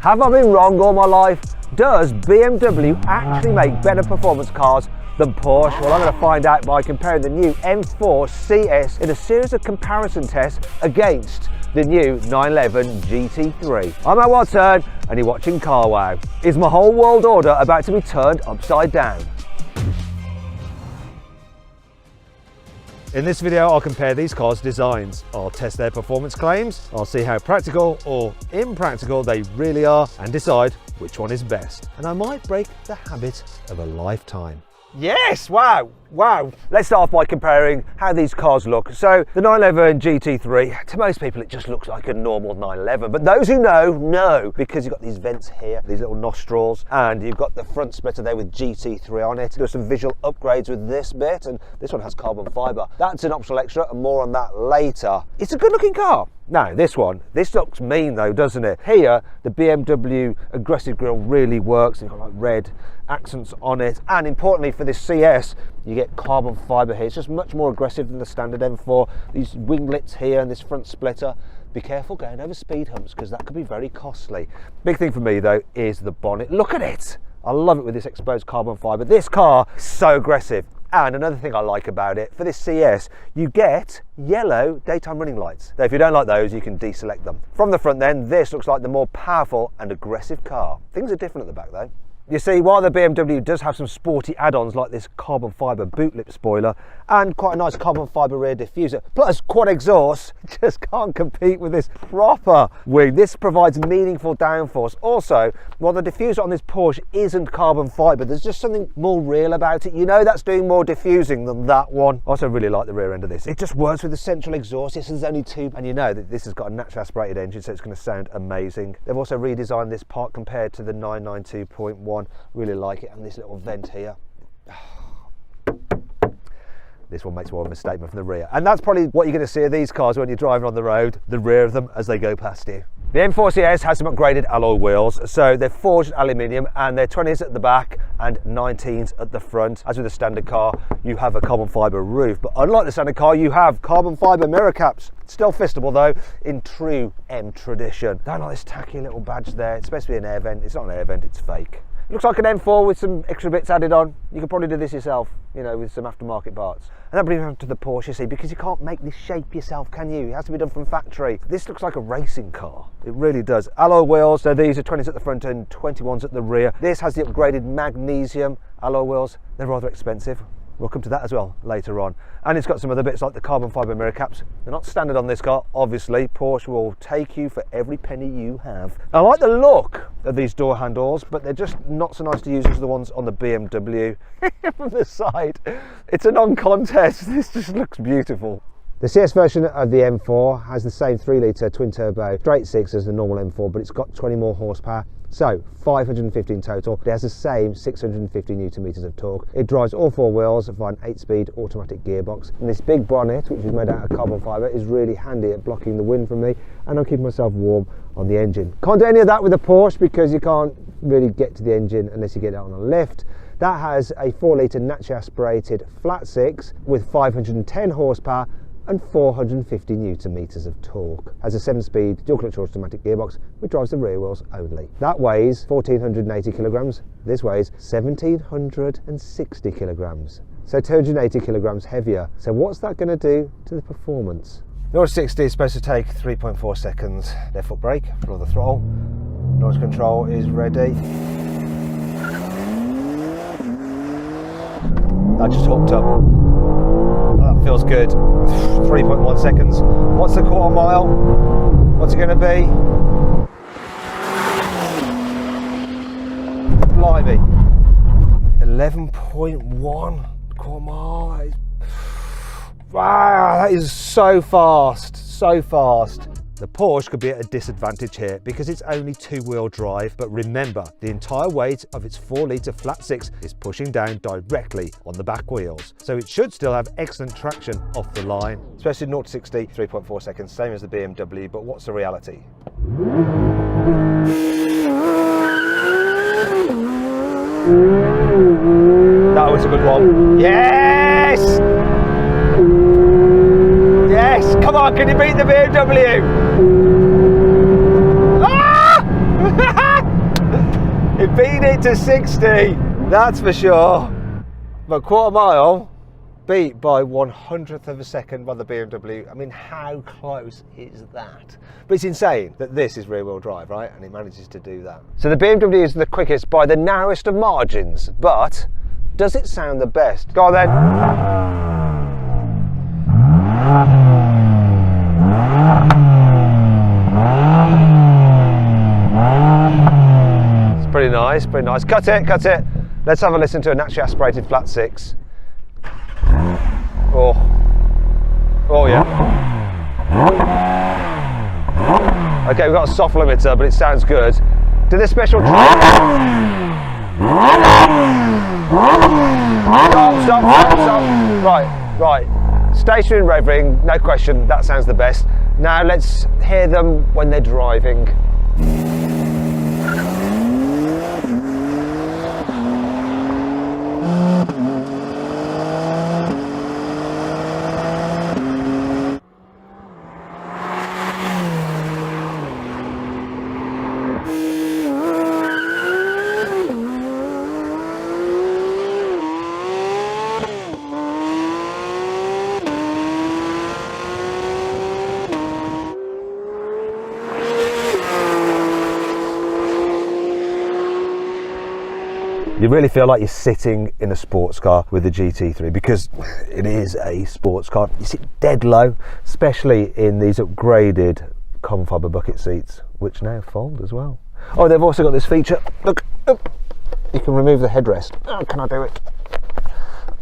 Have I been wrong all my life? Does BMW actually make better performance cars than Porsche? Well, I'm going to find out by comparing the new M4 CS in a series of comparison tests against the new 911 GT3. I'm Matt Watson and you're watching CarWow. Is my whole world order about to be turned upside down? In this video, I'll compare these cars' designs. I'll test their performance claims, I'll see how practical or impractical they really are, and decide which one is best. And I might break the habit of a lifetime. Yes, wow. Let's start off by comparing how these cars look. So the 911 GT3, to most people it just looks like a normal 911, but those who know, because you've got these vents here, these little nostrils, and you've got the front splitter there with GT3 on it. There's some visual upgrades with this bit, and this one has carbon fibre. That's an optional extra, and more on that later. It's a good looking car. Now this looks mean though, doesn't it? Here, the BMW aggressive grille really works. You've got like red accents on it, and importantly for this CS, you get carbon fibre here. It's just much more aggressive than the standard M4. These winglets here and this front splitter. Be careful going over speed humps because that could be very costly. Big thing for me though is the bonnet. Look at it. I love it with this exposed carbon fibre. This car is so aggressive. And another thing I like about it, for this CS, you get yellow daytime running lights. Now, if you don't like those, you can deselect them. From the front then, this looks like the more powerful and aggressive car. Things are different at the back though. You see, while the BMW does have some sporty add-ons like this carbon fibre boot lip spoiler and quite a nice carbon fibre rear diffuser, plus quad exhaust, just can't compete with this proper wing. This provides meaningful downforce. Also, while the diffuser on this Porsche isn't carbon fibre, there's just something more real about it. You know that's doing more diffusing than that one. I also really like the rear end of this. It just works with the central exhaust. Yes, there's only two, and you know that this has got a naturally aspirated engine, so it's going to sound amazing. They've also redesigned this part compared to the 992.1. Really like it, and this little vent here. This one makes more of a statement from the rear, and that's probably what you're going to see of these cars when you're driving on the road, the rear of them as they go past you. The M4 CS has some upgraded alloy wheels, so they're forged aluminium and they're 20s at the back and 19s at the front. As with the standard car, you have a carbon fibre roof, but unlike the standard car, you have carbon fibre mirror caps. Still fistable though, in true M tradition. Don't like this tacky little badge there. It's supposed to be an air vent. It's not an air vent, it's fake. It looks like an M4 with some extra bits added on. You could probably do this yourself, you know, with some aftermarket parts. And that brings me on to the Porsche, you see, because you can't make this shape yourself, can you? It has to be done from factory. This looks like a racing car. It really does. Alloy wheels, so these are 20s at the front and 21s at the rear. This has the upgraded magnesium alloy wheels. They're rather expensive. We'll come to that as well later on. And it's got some other bits like the carbon fibre mirror caps. They're not standard on this car, obviously. Porsche will take you for every penny you have. I like the look of these door handles, but they're just not so nice to use as the ones on the BMW. From the side, it's a non-contest. This just looks beautiful. The CS version of the M4 has the same 3-litre twin-turbo straight six as the normal M4, but it's got 20 more horsepower. So 515 total. It has the same 650 Newton meters of torque. It drives all four wheels via an 8-speed automatic gearbox. And this big bonnet, which is made out of carbon fibre, is really handy at blocking the wind from me, and I'm keeping myself warm on the engine. Can't do any of that with the Porsche because you can't really get to the engine unless you get it on a lift. That has a 4-litre naturally aspirated flat six with 510 horsepower and 450 Newton meters of torque. Has a 7-speed dual clutch automatic gearbox which drives the rear wheels only. That weighs 1480 kilograms. This weighs 1760 kilograms. So 280 kilograms heavier. So what's that going to do to the performance? 0 to 60 is supposed to take 3.4 seconds. Left foot brake, floor the throttle. Noise control is ready. That just hooked up. That feels good. 3.1 seconds. What's the quarter mile? What's it going to be? Blimey. 11.1 quarter mile. Wow, that is so fast. So fast. The Porsche could be at a disadvantage here because it's only 2-wheel drive, but remember, the entire weight of its 4-litre flat six is pushing down directly on the back wheels, so it should still have excellent traction off the line. Especially 0 to 60, 3.4 seconds, same as the BMW, but what's the reality? That was a good one. Yes! Yes, come on, can you beat the BMW? Ah! it to 60, that's for sure. But quarter mile beat by 1/100th of a second by the BMW. I mean, how close is that? But it's insane that this is rear wheel drive, right? And it manages to do that. So the BMW is the quickest by the narrowest of margins, but does it sound the best? Go on then. It's pretty nice, pretty nice. Cut it, cut it. Let's have a listen to a naturally aspirated flat 6. Oh, oh yeah. Okay, we've got a soft limiter, but it sounds good. Do this special stop, stop, stop, stop. Right. Stationary revving, no question, that sounds the best. Now let's hear them when they're driving. You really feel like you're sitting in a sports car with the GT3 because it is a sports car. You sit dead low, especially in these upgraded carbon fibre bucket seats, which now fold as well. Oh, they've also got this feature. Look, you can remove the headrest. Oh, can I do it?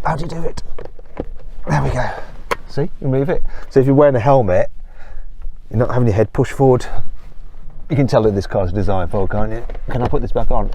How do you do it? There we go. See, remove it. So if you're wearing a helmet, you're not having your head pushed forward. You can tell that this car's designed for, can't you? Can I put this back on?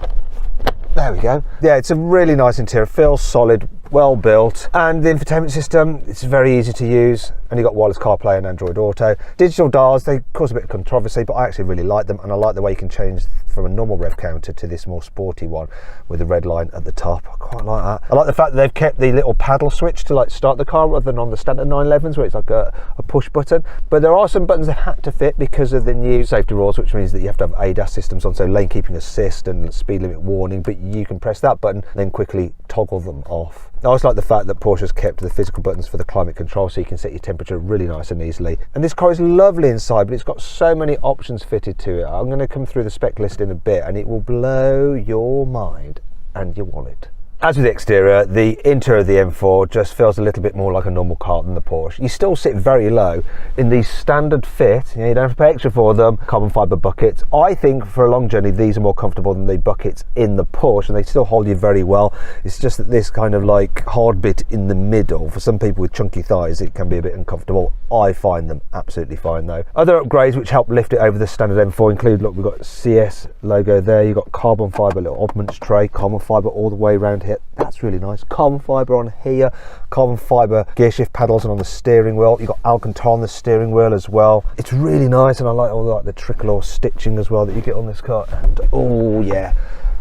There we go. Yeah, it's a really nice interior, feels solid, well built, and the infotainment system, it's very easy to use, and you've got wireless CarPlay and Android Auto. Digital dials, they cause a bit of controversy, but I actually really like them, and I like the way you can change from a normal rev counter to this more sporty one with the red line at the top. I quite like that. I like the fact that they've kept the little paddle switch to like start the car rather than on the standard 911s where it's like a push button, but there are some buttons that had to fit because of the new safety rules, which means that you have to have ADAS systems on, so lane keeping assist and speed limit warning, but you can press that button then quickly toggle them off. I also like the fact that Porsche's kept the physical buttons for the climate control, so you can set your temperature really nice and easily. And this car is lovely inside, but it's got so many options fitted to it. I'm going to come through the spec list in a bit and it will blow your mind and your wallet. As with the exterior, the interior of the M4 just feels a little bit more like a normal car than the Porsche. You still sit very low in these standard fit, you don't have to pay extra for them, carbon fibre buckets. I think for a long journey these are more comfortable than the buckets in the Porsche, and they still hold you very well. It's just that this kind of like hard bit in the middle, for some people with chunky thighs, it can be a bit uncomfortable. I find them absolutely fine though. Other upgrades which help lift it over the standard M4 include, look, we've got CS logo there, you've got carbon fibre little oddments tray, carbon fibre all the way around here. That's really nice. Carbon fibre on here, carbon fibre gear shift paddles and on the steering wheel. You've got Alcantara on the steering wheel as well. It's really nice, and I like all the tricolor stitching as well that you get on this car. And oh yeah,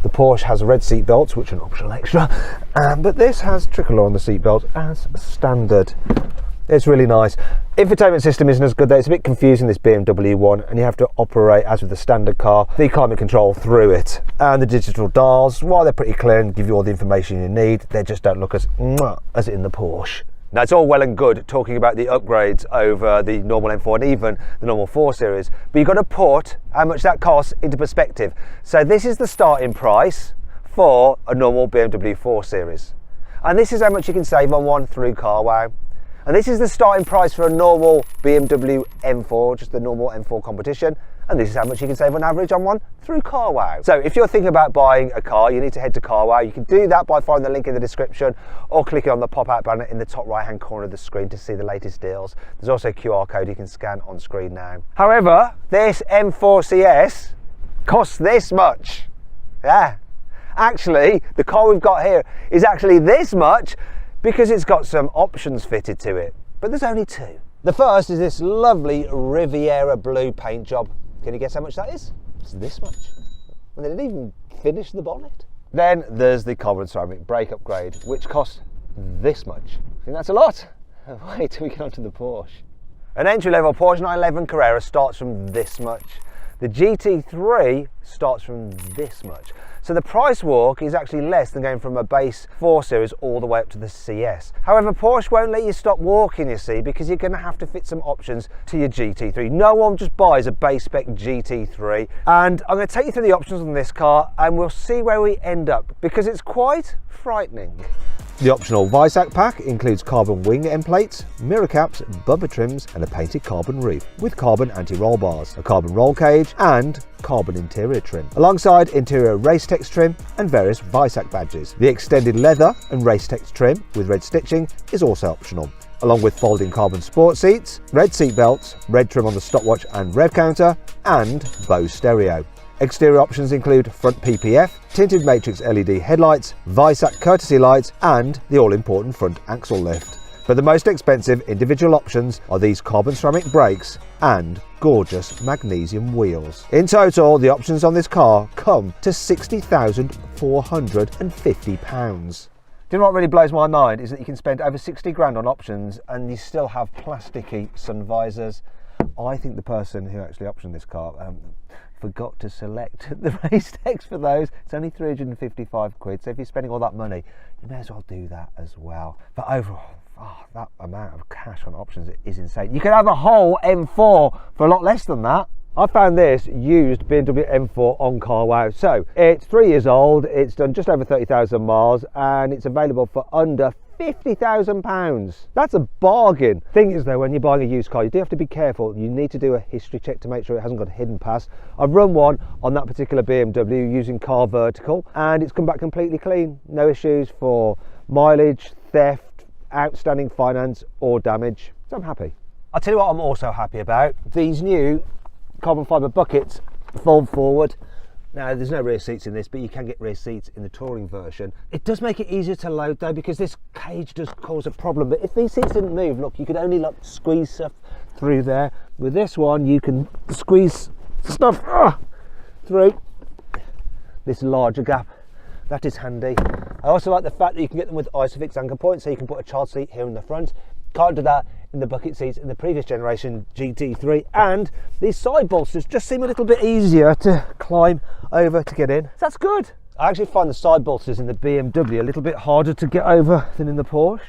the Porsche has red seat belts, which are an optional extra, but this has tricolor on the seat belt as standard. It's really nice. Infotainment system isn't as good though. It's a bit confusing, this BMW one, and you have to operate, as with the standard car, the climate control through it. And the digital dials, while they're pretty clear and give you all the information you need, they just don't look as in the Porsche. Now, it's all well and good talking about the upgrades over the normal M4 and even the normal 4 Series, but you've got to put how much that costs into perspective. So this is the starting price for a normal BMW 4 Series. And this is how much you can save on one through CarWow. And this is the starting price for a normal BMW M4, just the normal M4 competition. And this is how much you can save on average on one through CarWow. So if you're thinking about buying a car, you need to head to CarWow. You can do that by following the link in the description or clicking on the pop-out banner in the top right-hand corner of the screen to see the latest deals. There's also a QR code you can scan on screen now. However, this M4 CS costs this much. Yeah. Actually, the car we've got here is actually this much, because it's got some options fitted to it, but there's only two. The first is this lovely Riviera blue paint job. Can you guess how much that is? It's this much. And they didn't even finish the bonnet. Then there's the carbon ceramic brake upgrade, which costs this much. Think that's a lot? Wait till we get onto the Porsche. An entry-level Porsche 911 Carrera starts from this much. The GT3 starts from this much. So the price walk is actually less than going from a base 4 Series all the way up to the CS. However, Porsche won't let you stop walking, you see, because you're going to have to fit some options to your GT3. No one just buys a base spec GT3. And I'm going to take you through the options on this car and we'll see where we end up, because it's quite frightening. The optional Visac pack includes carbon wing end plates, mirror caps, bumper trims and a painted carbon roof with carbon anti-roll bars, a carbon roll cage and carbon interior trim, alongside interior Racetex trim and various Visac badges. The extended leather and Racetex trim with red stitching is also optional, along with folding carbon sport seats, red seat belts, red trim on the stopwatch and rev counter and Bose stereo. Exterior options include front PPF, tinted matrix LED headlights, Visac courtesy lights and the all-important front axle lift. But the most expensive individual options are these carbon ceramic brakes and gorgeous magnesium wheels. In total, the options on this car come to £60,450. Do you know what really blows my mind is that you can spend over 60 grand on options and you still have plasticky sun visors. I think the person who actually optioned this car forgot to select the Racetex for those. It's only 355 quid, so if you're spending all that money, you may as well do that as well. But overall, that amount of cash on options is insane. You can have a whole M4 for a lot less than that. I found this used BMW M4 on CarWow. So it's 3 years old, it's done just over 30,000 miles and it's available for under £50,000. That's a bargain. Thing is though, when you're buying a used car, you do have to be careful. You need to do a history check to make sure it hasn't got a hidden pass. I've run one on that particular BMW using Car Vertical and it's come back completely clean. No issues for mileage, theft, outstanding finance or damage. So I'm happy. I'll tell you what I'm also happy about. These new carbon fibre buckets fold forward. Now there's no rear seats in this, but you can get rear seats in the touring version. It does make it easier to load though, because this cage does cause a problem. But if these seats didn't move, look, you could only like squeeze stuff through there. With this one, you can squeeze stuff through this larger gap. That is handy. I also like the fact that you can get them with Isofix anchor points, so you can put a child seat here in the front. Can't do that in the bucket seats in the previous generation GT3, and these side bolsters just seem a little bit easier to climb over to get in. So that's good. I actually find the side bolsters in the BMW a little bit harder to get over than in the Porsche.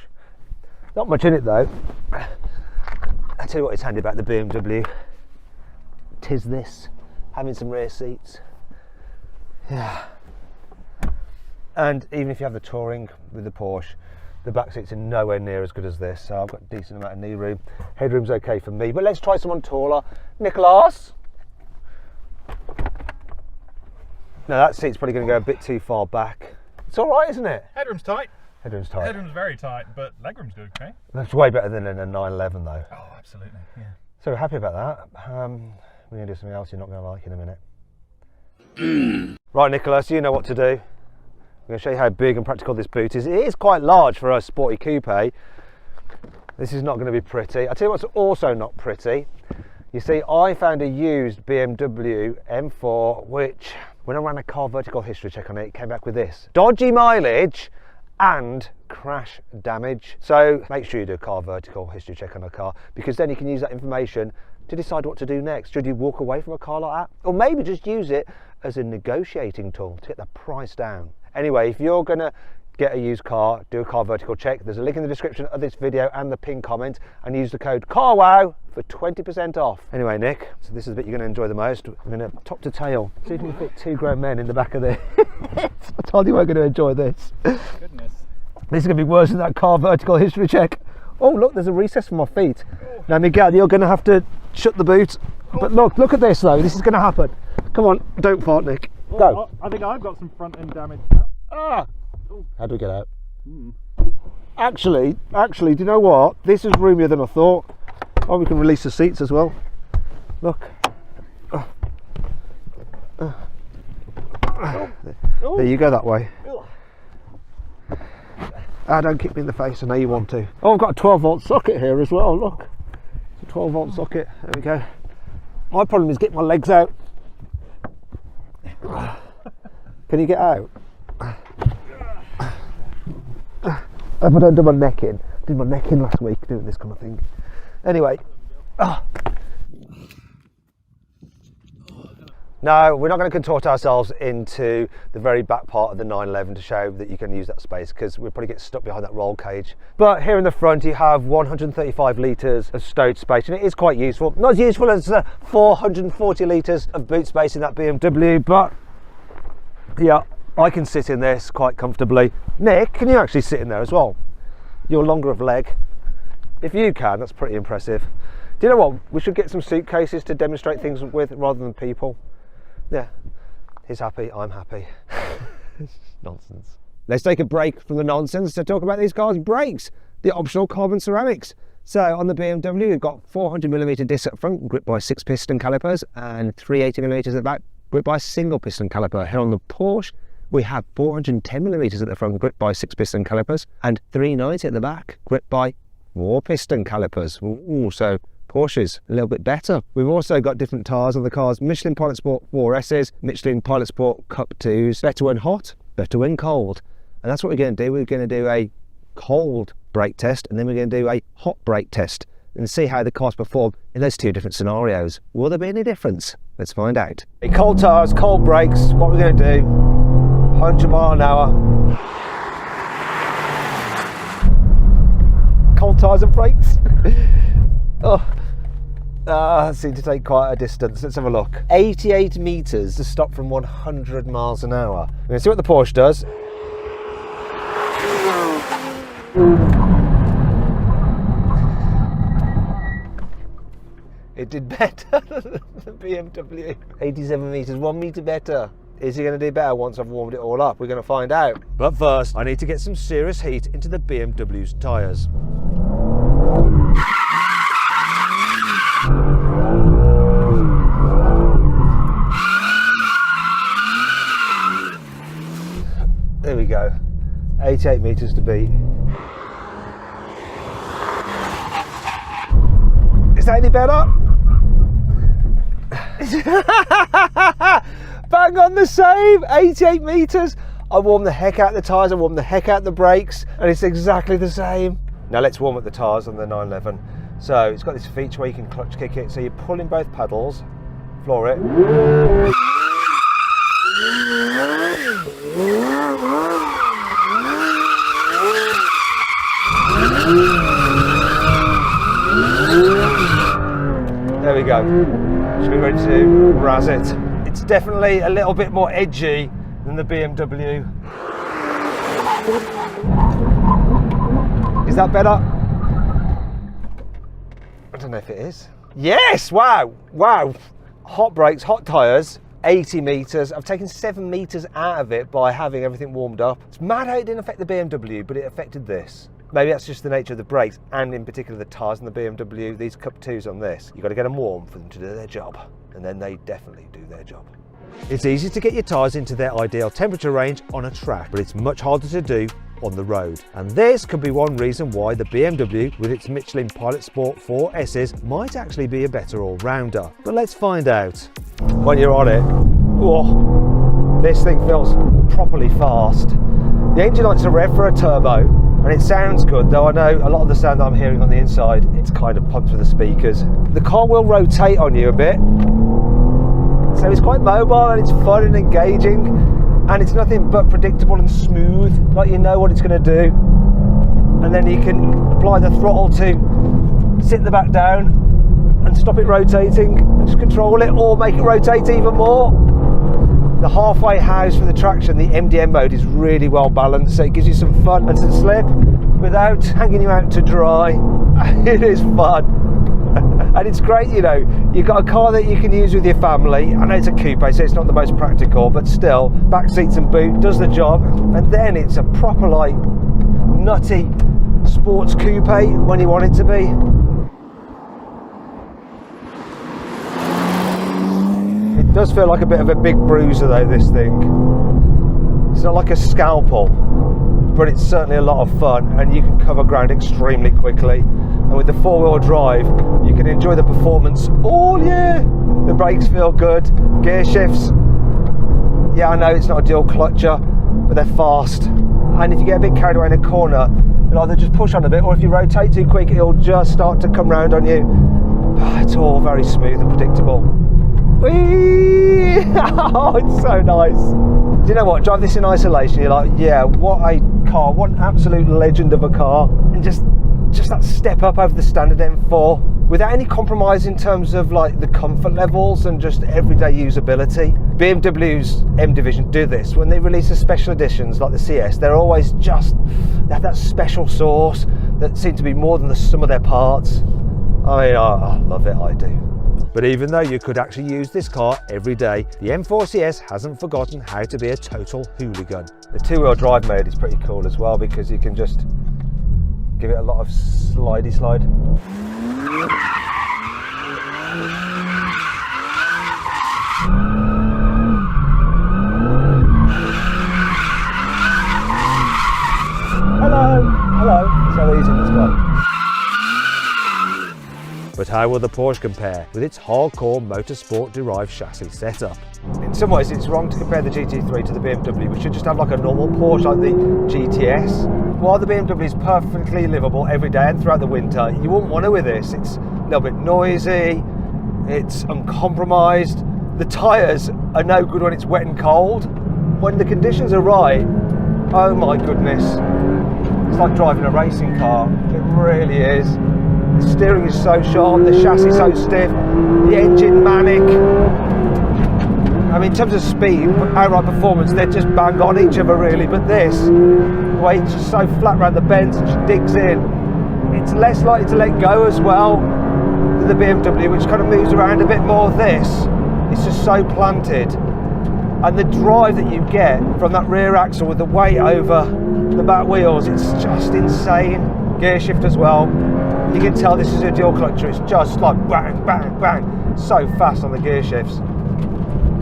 Not much in it though. I'll tell you what is handy about the BMW. Tis this, having some rear seats. Yeah. And even if you have the touring with the Porsche, the back seats are nowhere near as good as this, so I've got a decent amount of knee room. Headroom's okay for me, but let's try someone taller. Nicholas? No, that seat's probably going to go a bit too far back. It's all right, isn't it? Headroom's tight. Headroom's tight. Headroom's very tight, but legroom's good, okay? That's way better than in a 911 though. Oh, absolutely, yeah. So happy about that. We're going to do something else you're not going to like in a minute. Right, Nicholas, you know what to do. I'm going to show you how big and practical this boot is. It is quite large for a sporty coupe. This is not going to be pretty. I'll tell you what's also not pretty. You see, I found a used BMW M4, which when I ran a Car Vertical history check on it, it came back with this: dodgy mileage and crash damage. So make sure you do a Car Vertical history check on a car, because then you can use that information to decide what to do next. Should you walk away from a car like that? Or maybe just use it as a negotiating tool to get the price down. Anyway, if you're going to get a used car, do a Car Vertical check. There's a link in the description of this video and the pinned comment, and use the code CARWOW for 20% off. Anyway, Nick, so this is the bit you're going to enjoy the most. I'm going to top to tail, see if we can fit 2 grown men in the back of this. I told you we're going to enjoy this. Goodness. This is going to be worse than that Car Vertical history check. Oh, look, there's a recess for my feet. Oh. Now, Miguel, you're going to have to shut the boot. Oh. But look at this though. This is going to happen. Come on, don't fart, Nick. Go. I think I've got some front end damage now. Ah! How do we get out? Actually, do you know what? This is roomier than I thought. Oh, we can release the seats as well. Look. There you go, that way. Don't kick me in the face, I know you want to. Oh, I've got a 12-volt socket here as well, look. It's a 12-volt socket, there we go. My problem is getting my legs out. Can you get out? If I don't do my neck in. I did my neck in last week doing this kind of thing. Anyway. No, we're not going to contort ourselves into the very back part of the 911 to show that you can use that space, because we'll probably get stuck behind that roll cage. But here in the front you have 135 litres of stowed space, and it is quite useful. Not as useful as the 440 litres of boot space in that BMW, but yeah, I can sit in this quite comfortably. Nick, can you actually sit in there as well? You're longer of leg. If you can, that's pretty impressive. Do you know what? We should get some suitcases to demonstrate things with rather than people. Yeah, he's happy, I'm happy. Nonsense. Let's take a break from the nonsense to talk about these cars' brakes, the optional carbon ceramics. So on the BMW, we've got 400mm disc up front, gripped by 6 piston calipers, and 380mm at the back, gripped by a single piston caliper. Here on the Porsche, we have 410mm at the front, gripped by 6 piston calipers, and 390 at the back, gripped by 4 piston calipers. Ooh, so Porsche's a little bit better. We've also got different tyres on the cars: Michelin Pilot Sport 4S's, Michelin Pilot Sport Cup 2s, better when hot, better when cold. And that's what we're going to do. We're going to do a cold brake test, and then we're going to do a hot brake test and see how the cars perform in those two different scenarios. Will there be any difference? Let's find out. Cold tyres, cold brakes, what we're going to do, 100 mile an hour. Cold tyres and brakes. That seemed to take quite a distance. Let's have a look. 88 metres to stop from 100 miles an hour. We're going to see what the Porsche does. It did better than the BMW. 87 metres, 1 metre better. Is he going to do better once I've warmed it all up? We're going to find out. But first, I need to get some serious heat into the BMW's tyres. There we go. 88 metres to beat. Is that any better? Bang on the same, 88 metres. I warmed the heck out the tyres, I warmed the heck out the brakes, and it's exactly the same. Now let's warm up the tyres on the 911. So it's got this feature where you can clutch kick it, so you pull in both pedals, floor it. There we go. Should be ready to razz it. It's definitely a little bit more edgy than the BMW. Is that better? I don't know if it is. Yes! Wow! Wow! Hot brakes, hot tyres, 80 metres. I've taken 7 metres out of it by having everything warmed up. It's mad how it didn't affect the BMW, but it affected this. Maybe that's just the nature of the brakes, and in particular the tyres in the BMW. These Cup 2s on this, you've got to get them warm for them to do their job, and then they definitely do their job. It's easy to get your tyres into their ideal temperature range on a track, but it's much harder to do on the road. And this could be one reason why the BMW with its Michelin Pilot Sport 4S's might actually be a better all-rounder. But let's find out. When you're on it, oh, this thing feels properly fast. The engine likes to rev for a turbo, and it sounds good, though I know a lot of the sound that I'm hearing on the inside, it's kind of pumped through the speakers. The car will rotate on you a bit, so it's quite mobile and it's fun and engaging, and it's nothing but predictable and smooth, like you know what it's going to do. And then you can apply the throttle to sit the back down and stop it rotating, and just control it or make it rotate even more. The halfway house for the traction, the MDM mode, is really well balanced, so it gives you some fun and some slip without hanging you out to dry. It is fun. And it's great, you know, you've got a car that you can use with your family. I know it's a coupe, so it's not the most practical, but still, back seats and boot does the job. And then it's a proper, like, nutty sports coupe when you want it to be. It does feel like a bit of a big bruiser though, this thing. It's not like a scalpel, but it's certainly a lot of fun, and you can cover ground extremely quickly. And with the four-wheel drive, you can enjoy the performance all year. The brakes feel good, gear shifts. Yeah, I know it's not a dual clutcher, but they're fast. And if you get a bit carried away in a corner, you'll either just push on a bit, or if you rotate too quick, it'll just start to come round on you. It's all very smooth and predictable. Whee! Oh, it's so nice. Do you know what? Drive this in isolation, you're like, yeah, what a car, what an absolute legend of a car. And just that step up over the standard M4 without any compromise in terms of like the comfort levels and just everyday usability. BMW's M Division do this. When they release the special editions like the CS, they're always they have that special sauce that seems to be more than the sum of their parts. I mean, I love it, I do. But even though you could actually use this car every day, the M4 CS hasn't forgotten how to be a total hooligan. The two-wheel drive mode is pretty cool as well because you can just give it a lot of slidey slide. Hello, so easy this car. But how will the Porsche compare with its hardcore motorsport derived chassis setup? In some ways it's wrong to compare the GT3 to the BMW. We should just have like a normal Porsche like the GTS. While the BMW is perfectly livable every day and throughout the winter, you wouldn't want to with this. It's a little bit noisy, it's uncompromised, the tyres are no good when it's wet and cold. When the conditions are right, oh my goodness, it's like driving a racing car, it really is. The steering is so sharp, the chassis so stiff, the engine manic. I mean, in terms of speed, outright performance, they're just bang on each other really, but this, the way it's just so flat around the bends and just digs in, it's less likely to let go as well than the BMW, which kind of moves around a bit more. This, it's just so planted. And the drive that you get from that rear axle with the weight over the back wheels, it's just insane. Gear shift as well. You can tell this is a dual clutcher. It's just like bang, bang, bang. So fast on the gear shifts.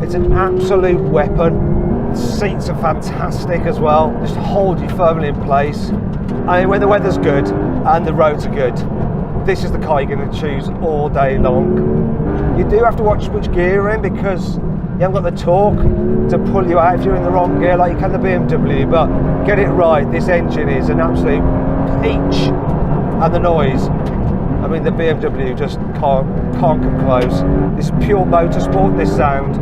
It's an absolute weapon. The seats are fantastic as well. Just hold you firmly in place. I mean, when the weather's good and the roads are good, this is the car you're going to choose all day long. You do have to watch which gear you're in because you haven't got the torque to pull you out if you're in the wrong gear like you can the BMW, but get it right. This engine is an absolute peach. And the noise, I mean, the BMW just can't come close. This is pure motorsport, this sound.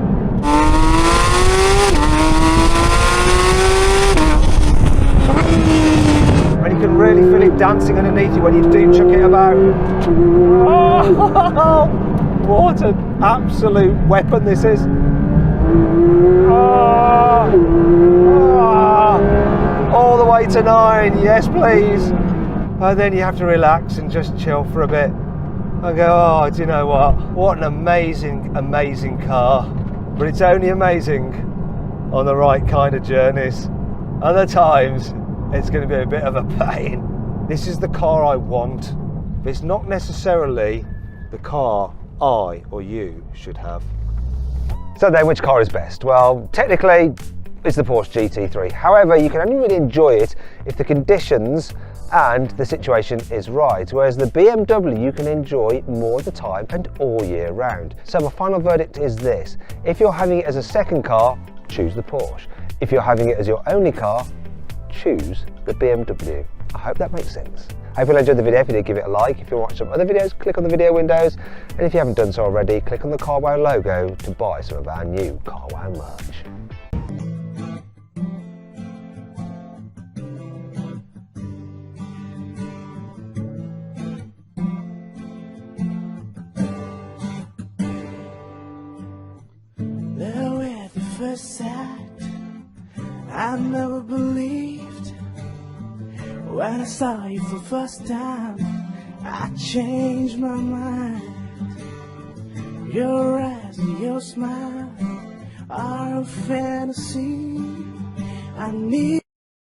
And you can really feel it dancing underneath you when you do chuck it about. Oh, what an absolute weapon this is. All the way to 9, yes please. And then you have to relax and just chill for a bit and go, oh, do you know what an amazing, amazing car. But it's only amazing on the right kind of journeys. Other times it's going to be a bit of a pain. This is the car I want, but it's not necessarily the car I or you should have. So then, which car is best? Well, technically it's the Porsche GT3. However, you can only really enjoy it if the conditions and the situation is right, whereas the BMW you can enjoy more of the time and all year round. So my final verdict is this: if you're having it as a second car, choose the Porsche. If you're having it as your only car, choose the BMW. I hope that makes sense. I hope you enjoyed the video. If you did, give it a like. If you want to watch some other videos, click on the video windows, and if you haven't done so already, click on the carwow logo to buy some of our new carwow merch. First sight, I never believed. When I saw you for the first time, I changed my mind. Your eyes and your smile are a fantasy. I need